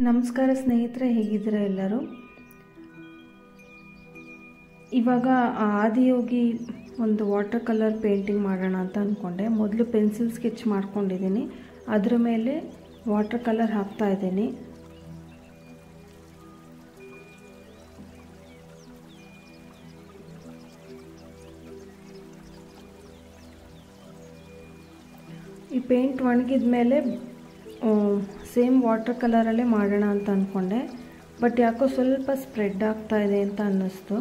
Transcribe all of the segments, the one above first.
ನಮಸ್ಕಾರ ಸ್ನೇಹಿತರೆ, ಹೇಗಿದ್ದೀರಾ ಎಲ್ಲರೂ? ಇವಾಗ ಆದಿಯೋಗಿ ಒಂದು ವಾಟರ್ ಕಲರ್ ಪೇಂಟಿಂಗ್ ಮಾಡೋಣ ಅಂತ ಅಂದ್ಕೊಂಡೆ. ಮೊದಲು ಪೆನ್ಸಿಲ್ ಸ್ಕೆಚ್ ಮಾಡ್ಕೊಂಡಿದ್ದೀನಿ, ಅದರ ಮೇಲೆ ವಾಟರ್ ಕಲರ್ ಹಾಕ್ತಾ ಇದ್ದೀನಿ. ಈ ಪೇಂಟ್ ಒಣಗಿದ ಮೇಲೆ ಸೇಮ್ ವಾಟರ್ ಕಲರಲ್ಲೇ ಮಾಡೋಣ ಅಂತ ಅಂದ್ಕೊಂಡೆ, ಬಟ್ ಯಾಕೋ ಸ್ವಲ್ಪ ಸ್ಪ್ರೆಡ್ ಆಗ್ತಾ ಇದೆ ಅಂತ ಅನ್ನಿಸ್ತು.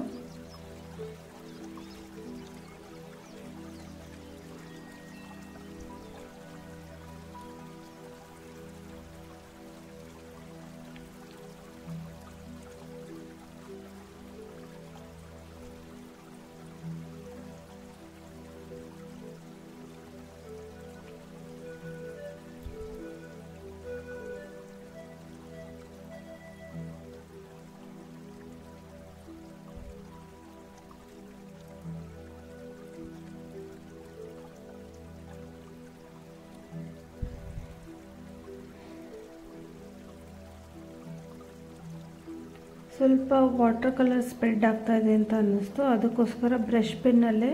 ಸ್ವಲ್ಪ ವಾಟರ್ ಕಲರ್ ಸ್ಪ್ರೆಡ್ ಆಗ್ತಾ ಇದೆ ಅಂತ ಅನ್ನಿಸ್ತು, ಅದಕ್ಕೋಸ್ಕರ ಬ್ರಷ್ ಪೆನ್ನಲ್ಲೇ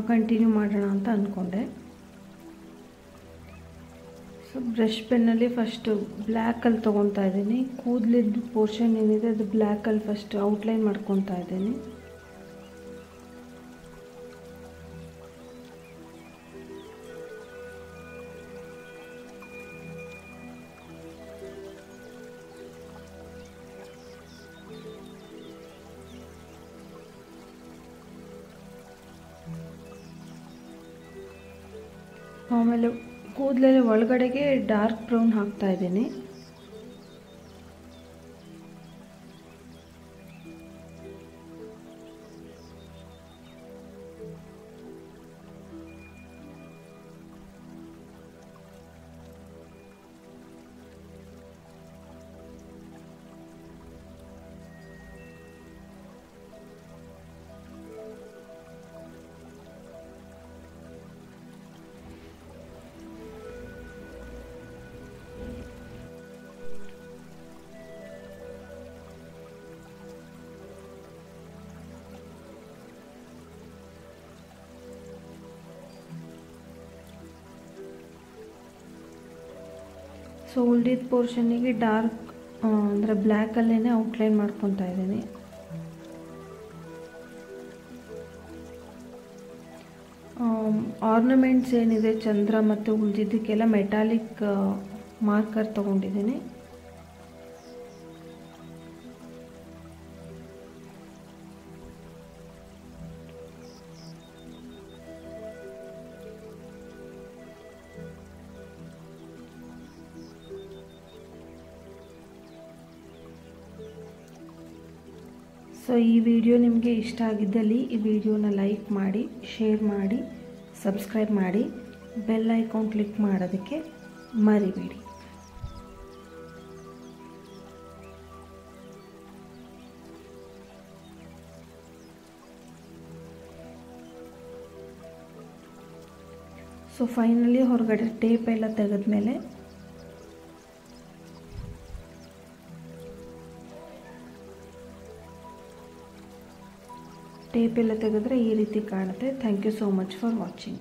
ಕಂಟಿನ್ಯೂ ಮಾಡೋಣ ಅಂತ ಅಂದ್ಕೊಂಡೆ. ಸೊ ಬ್ರಷ್ ಪೆನ್ನಲ್ಲಿ ಫಸ್ಟು ಬ್ಲ್ಯಾಕಲ್ಲಿ ತೊಗೊತಾ ಇದ್ದೀನಿ. ಕೂದಲಿದ್ದು ಪೋರ್ಷನ್ ಏನಿದೆ ಅದು ಬ್ಲ್ಯಾಕಲ್ಲಿ ಫಸ್ಟ್ ಔಟ್ಲೈನ್ ಮಾಡ್ಕೊತಾ ಇದ್ದೀನಿ. ಆಮೇಲೆ ಕೂದಲಲ್ಲಿ ಒಳಗಡೆಗೆ ಡಾರ್ಕ್ ಬ್ರೌನ್ ಹಾಕ್ತಾ ಇದ್ದೀನಿ. ಸೊ ಉಳಿದಿದ್ದ ಪೋರ್ಷನ್ನಿಗೆ ಡಾರ್ಕ್ ಅಂದರೆ ಬ್ಲ್ಯಾಕಲ್ಲೇ ಔಟ್ಲೈನ್ ಮಾಡ್ಕೊತಾ ಇದ್ದೀನಿ. ಆರ್ನಮೆಂಟ್ಸ್ ಏನಿದೆ ಚಂದ್ರ ಮತ್ತು ಉಳಿದಿದ್ದಕ್ಕೆಲ್ಲ ಮೆಟಾಲಿಕ್ ಮಾರ್ಕರ್ ತೊಗೊಂಡಿದ್ದೀನಿ. ಸೊ ಈ ವಿಡಿಯೋ ನಿಮಗೆ ಇಷ್ಟ ಆಗಿದ್ದಲ್ಲಿ ಈ ವಿಡಿಯೋನ ಲೈಕ್ ಮಾಡಿ, ಶೇರ್ ಮಾಡಿ, ಸಬ್ಸ್ಕ್ರೈಬ್ ಮಾಡಿ, ಬೆಲ್ ಐಕಾನ್ ಕ್ಲಿಕ್ ಮಾಡೋದಕ್ಕೆ ಮರಿಬೇಡಿ. ಸೊ ಫೈನಲಿ ಹೊರಗಡೆ ಟೇಪ್ ಎಲ್ಲ ತೆಗೆದ್ಮೇಲೆ ಟೇಪ್ ಎಲ್ಲ ತೆಗೆದ್ರೆ ಈ ರೀತಿ ಕಾಣುತ್ತೆ. Thank you so much for watching.